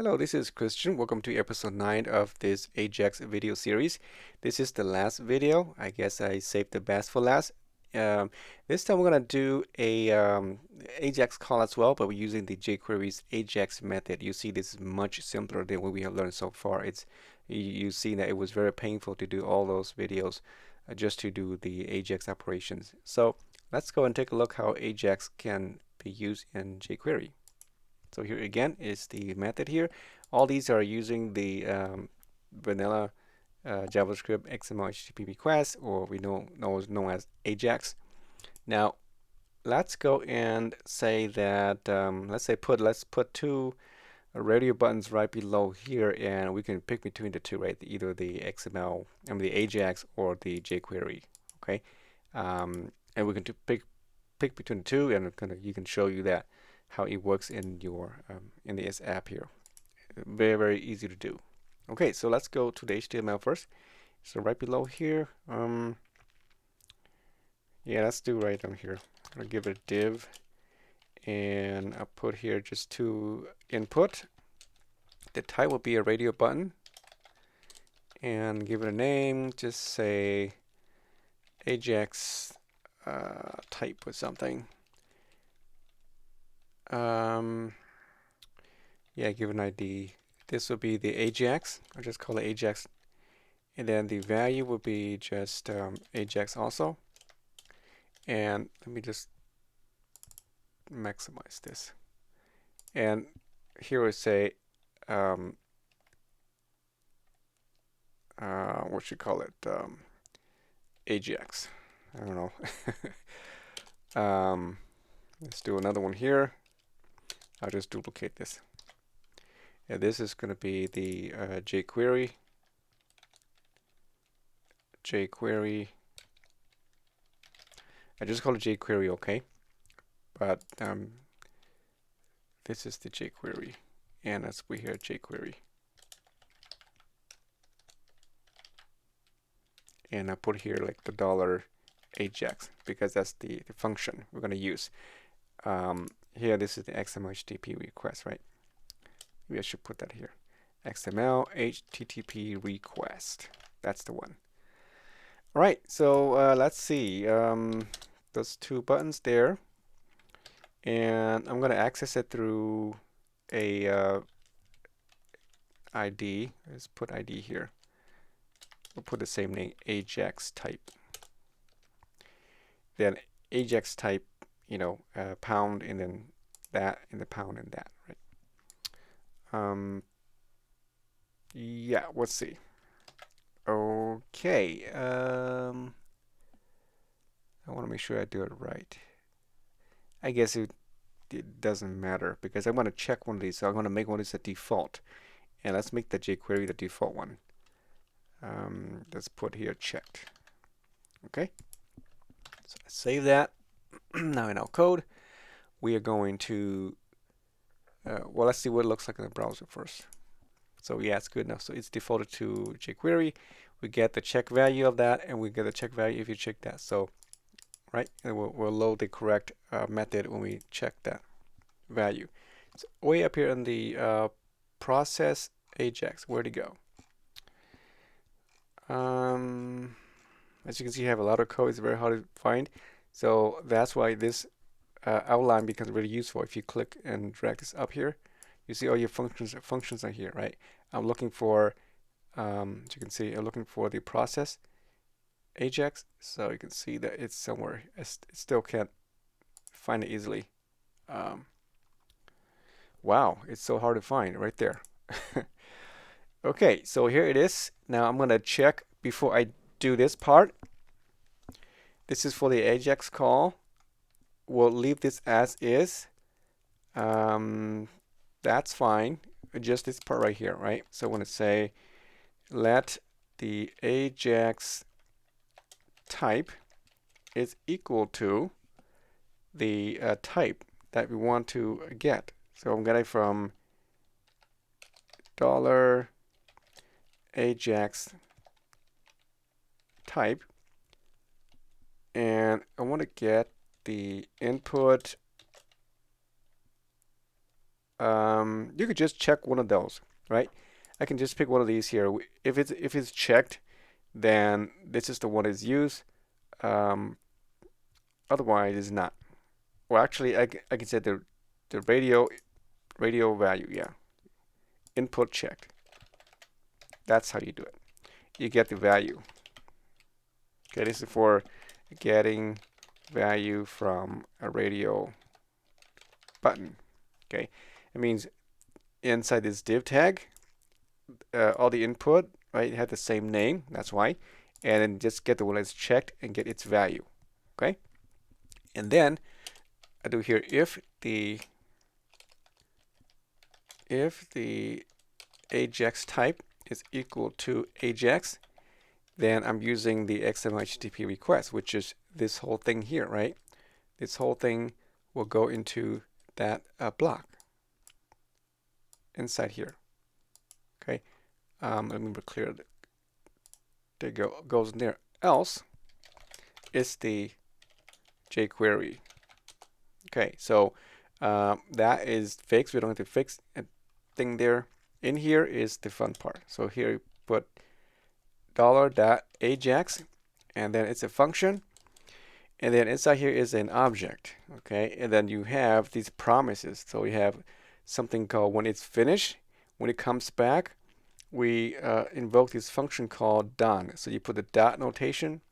Hello, this is Christian. Welcome to episode 9 of this AJAX video series. This is the last video. I guess I saved the best for last. This time we're going to do a AJAX call as well, but we're using the jQuery's AJAX method. You see, this is much simpler than what we have learned so far. You see that it was very painful to do all those videos just to do the AJAX operations. So let's go and take a look how AJAX can be used in jQuery. So here again is the method here. All these are using the vanilla JavaScript XML HTTP request, or we know known as AJAX. Now let's go and say that let's put two radio buttons right below here, and we can pick between the two, right? Either the XML, the AJAX, or the jQuery. Okay, and we can pick between the two, and you can show you that how it works in your in this app here. Very easy to do. Okay, so let's go to the HTML first. So right below here, yeah, let's do right down here. I'll give it a div, and I'll put here just to input. The type will be a radio button, and give it a name. Just say AJAX type or something. Yeah, give an ID. This will be the AJAX. I'll just call it AJAX. And then the value will be just AJAX also. And let me just maximize this. And here we say, what should call it? AJAX. I don't know. Let's do another one here. I'll just duplicate this. And this is going to be the jQuery. I just call it jQuery, okay? But this is the jQuery, and let's put here jQuery. And I put here like the $AJAX because that's the function we're going to use. Here, this is the XML HTTP request, right? Maybe I should put that here. XML HTTP request. That's the one. All right, so let's see. Those two buttons there. And I'm going to access it through a ID. Let's put ID here. We'll put the same name, AJAX type. Then AJAX type, pound, and then that, and the pound, and that, right? Yeah, let's see. Okay. I want to make sure I do it right. I guess it doesn't matter because I want to check one of these. So I'm going to make one of these a default. And let's make the jQuery the default one. Let's put here checked. Okay. So let's save that. Now in our code, we are going to, well, let's see what it looks like in the browser first. So yeah, it's good enough. So it's defaulted to jQuery. We get the check value of that, and we get the check value if you check that. So, right, and we'll load the correct method when we check that value. So way up here in the process AJAX, where'd it go? As you can see, I have a lot of code. It's very hard to find. So that's why this outline becomes really useful. If you click and drag this up here, you see all your functions are here, right? I'm looking for, as you can see, I'm looking for the process AJAX. So you can see that it's somewhere. It still can't find it easily. Wow, it's so hard to find right there. Okay, so here it is. Now I'm going to check before I do this part. This is for the AJAX call. We'll leave this as is. That's fine. Just this part right here, right? So I want to say let the AJAX type is equal to the type that we want to get. So I'm getting from $AJAX type, and I want to get the input you could just check one of those, right? I can just pick one of these here. If it's checked, then this is the one that's used. Um, Otherwise, it's not. Well, actually, I can set the radio value. Yeah, input checked. That's how you do it. You get the value. Okay, this is for getting value from a radio button. Okay, it means inside this div tag, all the input, right, had the same name. That's why, and then just get the one that's checked and get its value. Okay, and then I do here if the AJAX type is equal to AJAX, then I'm using the XML HTTP request, which is this whole thing here, right? This whole thing will go into that block inside here. Okay, let me be clear. There goes in there. Else is the jQuery. Okay, so that is fixed. We don't have to fix a thing there. In here is the fun part. So here you put $.ajax, and then it's a function, and then inside here is an object. Okay, and then you have these promises. So we have something called when it's finished. When it comes back, we invoke this function called done. So you put the dot notation.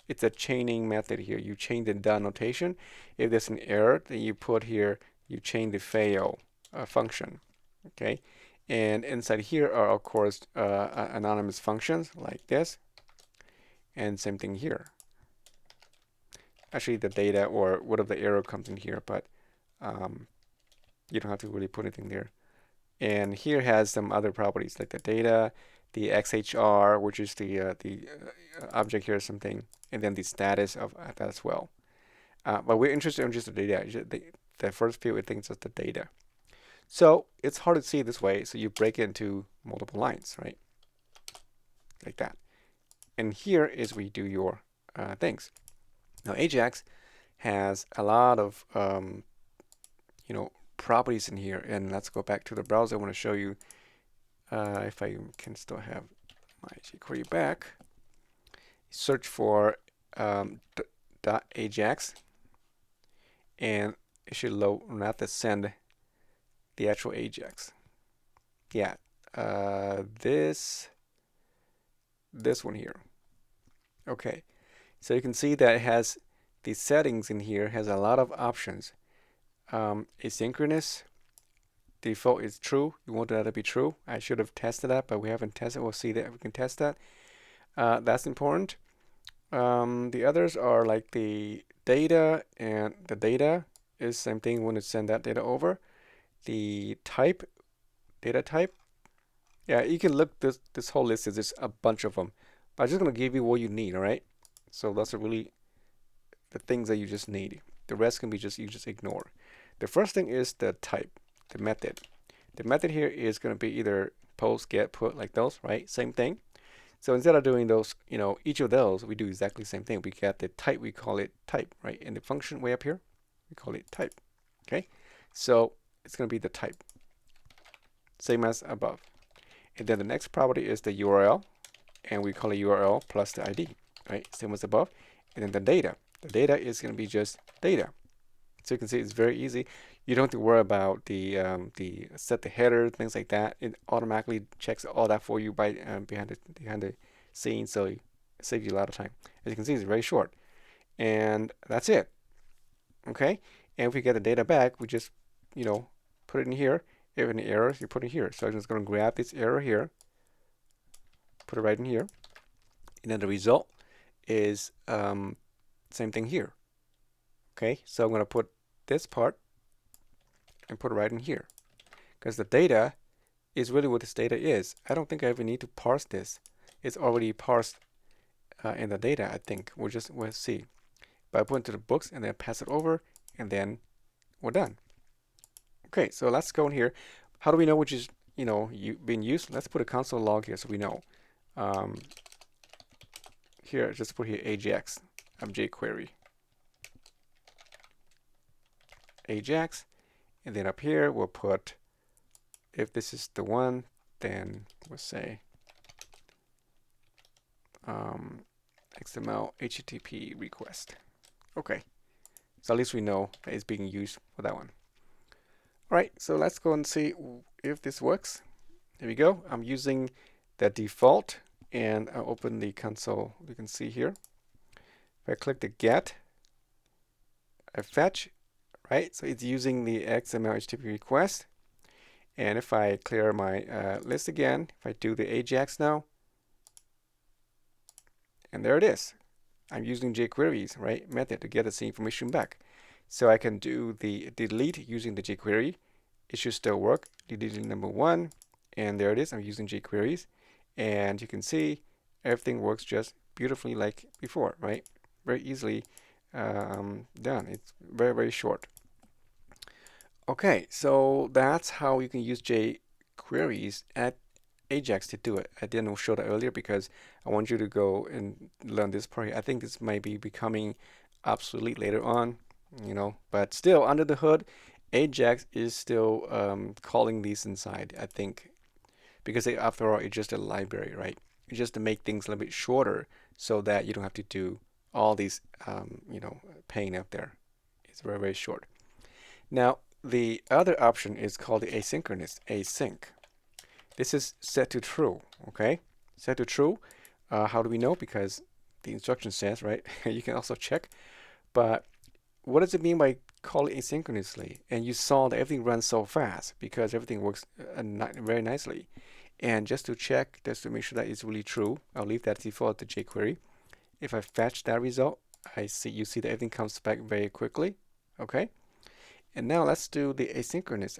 It's a chaining method here. You chain the dot notation. If there's an error, then you put here, you chain the fail function. Okay, and inside here are, of course, anonymous functions like this, and same thing here. Actually, the data or whatever the error comes in here, but you don't have to really put anything there. And here has some other properties like the data, the XHR, which is the object here, something, and then the status of that as well. But we're interested in just the data. The first few, I think, is just the data. So it's hard to see this way, so you break it into multiple lines, right? Like that. And here is where you do your things. Now AJAX has a lot of properties in here, and let's go back to the browser. I want to show you if I can still have my jQuery back. Search for .ajax, and it should load. Not to send the actual AJAX. Yeah, this one here. Okay, so you can see that it has the settings in here. Has a lot of options. Asynchronous default is true. You want that to be true. I should have tested that, but we haven't tested. We'll see that we can test that. That's important. The others are like the data, and the data is same thing. We want to send that data over. The type, data type. Yeah, you can look this whole list is just a bunch of them. But I'm just gonna give you what you need, all right? So those are really the things that you just need. The rest can be you just ignore. The first thing is the type, the method. The method here is going to be either post, get, put, like those, right? Same thing. So instead of doing those, each of those, we do exactly the same thing. We got the type, we call it type, right? And the function way up here, we call it type, okay? So it's going to be the type, same as above. And then the next property is the URL, and we call it URL plus the ID, right? Same as above. And then the data. The data is going to be just data. So you can see it's very easy. You don't have to worry about the set the header, things like that. It automatically checks all that for you by behind the scenes, so it saves you a lot of time. As you can see, it's very short, and that's it. Okay, and if we get the data back, we just put it in here. If any errors, you put it here. So I'm just going to grab this error here, put it right in here, and then the result is same thing here. Okay, so I'm going to put this part and put it right in here, because the data is really what this data is. I don't think I even need to parse this. It's already parsed in the data, I think. We'll see. But I put it into the books and then pass it over, and then we're done. Okay, so let's go in here. How do we know which is being used? Let's put a console log here so we know. Here, just put here AJAX of jQuery. AJAX, and then up here we'll put if this is the one, then we'll say XML HTTP request. Okay, so at least we know that it's being used for that one. All right, so let's go and see if this works. Here we go. I'm using the default, and I'll open the console. You can see here. If I click the get, I fetch, right? So it's using the XML HTTP request. And if I clear my list again, if I do the AJAX now, and there it is. I'm using jQuery's right method to get the information back. So I can do the delete using the jQuery. It should still work. Deleting number one, and there it is. I'm using jQuery's, and you can see everything works just beautifully like before, right? Very easily done. It's very, very short. Okay, so that's how you can use jQuery's at AJAX to do it. I didn't show that earlier because I want you to go and learn this part. I think this might be becoming obsolete later on, but still under the hood, AJAX is still calling these inside, I think, because after all, it's just a library, right? It's just to make things a little bit shorter so that you don't have to do all these, pain out there. It's very, very short. Now, the other option is called the asynchronous, async. This is set to true, okay? Set to true. How do we know? Because the instruction says, right? You can also check. But what does it mean by call it asynchronously? And you saw that everything runs so fast because everything works very nicely. And just to check, just to make sure that it's really true, I'll leave that default to jQuery. If I fetch that result, you see that everything comes back very quickly, okay? And now let's do the asynchronous,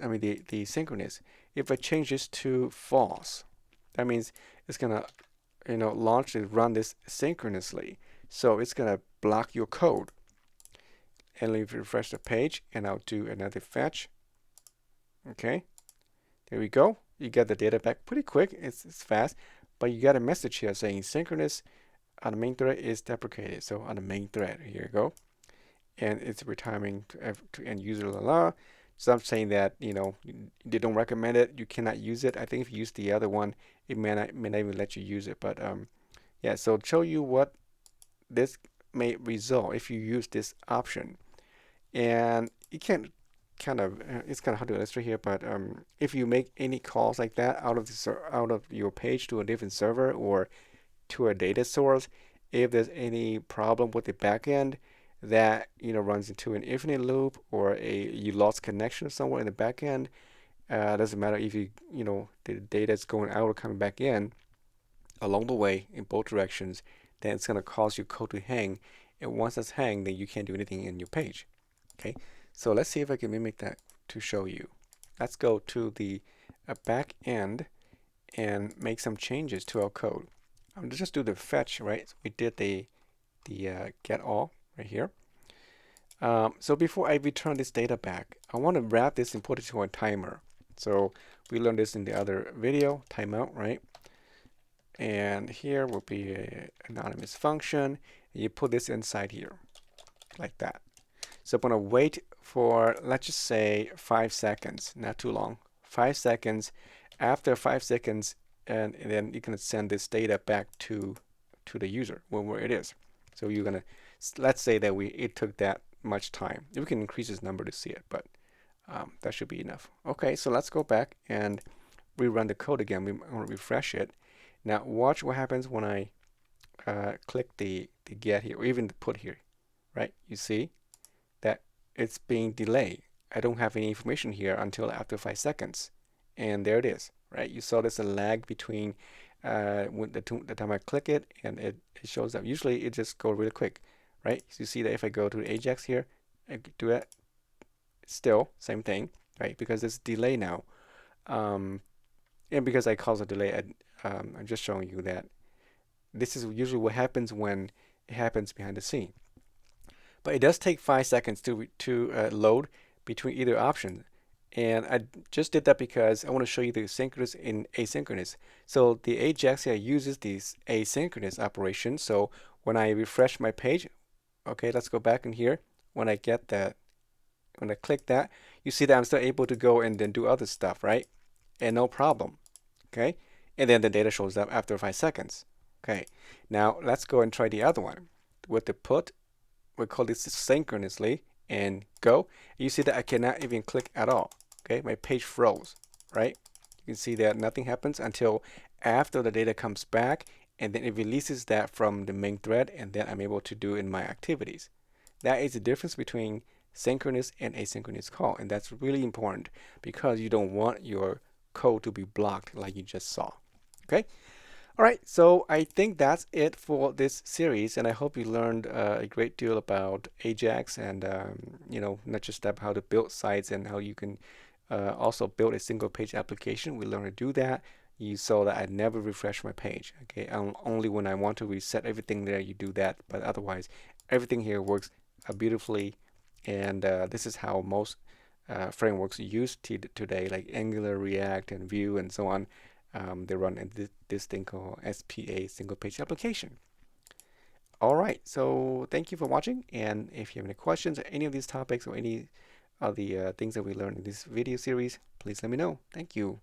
the synchronous. If I change this to false, that means it's gonna, launch and run this synchronously. So it's gonna block your code. And let me refresh the page, and I'll do another fetch. Okay, there we go. You get the data back pretty quick. It's fast, but you got a message here saying synchronous on the main thread is deprecated. So on the main thread, here you go. And it's retiming to end user, So I'm saying that, they don't recommend it. You cannot use it. I think if you use the other one, it may not even let you use it. But yeah, so to show you what this may result if you use this option. And you can it's kind of hard to illustrate here, but if you make any calls like that out of your page to a different server or to a data source, if there's any problem with the backend, that runs into an infinite loop or you lost connection somewhere in the back end. Doesn't matter if the data is going out or coming back in along the way in both directions, then it's going to cause your code to hang. And once it's hang, then you can't do anything in your page. Okay, so let's see if I can mimic that to show you. Let's go to the back end and make some changes to our code. I'm just do the fetch, right? So we did the get all right here. So before I return this data back, I want to wrap this and put it to a timer. So we learned this in the other video, timeout, right? And here will be an anonymous function. You put this inside here, like that. So I'm going to wait for, let's just say 5 seconds, not too long. 5 seconds. After 5 seconds, and then you can send this data back to the user where it is. So you're going to, let's say that it took that much time. We can increase this number to see it, but that should be enough. Okay, so let's go back and rerun the code again. We want to refresh it. Now watch what happens when I click the get here, or even the put here, right? You see that it's being delayed. I don't have any information here until after 5 seconds. And there it is, right? You saw there's a lag between when the time I click it and it shows up. Usually it just goes really quick, right? So you see that if I go to AJAX here, I do it, still same thing, right? Because there's delay now. And because I caused a delay, I'm just showing you that this is usually what happens when it happens behind the scene. But it does take 5 seconds to load between either option. And I just did that because I want to show you the synchronous and asynchronous. So the AJAX here uses these asynchronous operations. So when I refresh my page, okay, let's go back in here. When I click that, you see that I'm still able to go and then do other stuff, right? and no problem. Okay, and then the data shows up after 5 seconds. Okay, now let's go and try the other one with the put. We call this synchronously and go. You see that I cannot even click at all. Okay, my page froze, right? You can see that nothing happens until after the data comes back, and then it releases that from the main thread, and then I'm able to do in my activities. That is the difference between synchronous and asynchronous call, and that's really important because you don't want your code to be blocked like you just saw. Okay? All right, so I think that's it for this series, and I hope you learned a great deal about AJAX and not just that, how to build sites and how you can also build a single page application. We learned to do that. You saw that I never refresh my page. Okay, only when I want to reset everything there you do that, but otherwise everything here works beautifully, and this is how most frameworks used today, like Angular, React, and Vue, and so on. They run in this thing called SPA, single page application. All right, so thank you for watching, and if you have any questions or any of these topics or any of the things that we learned in this video series, please let me know. Thank you.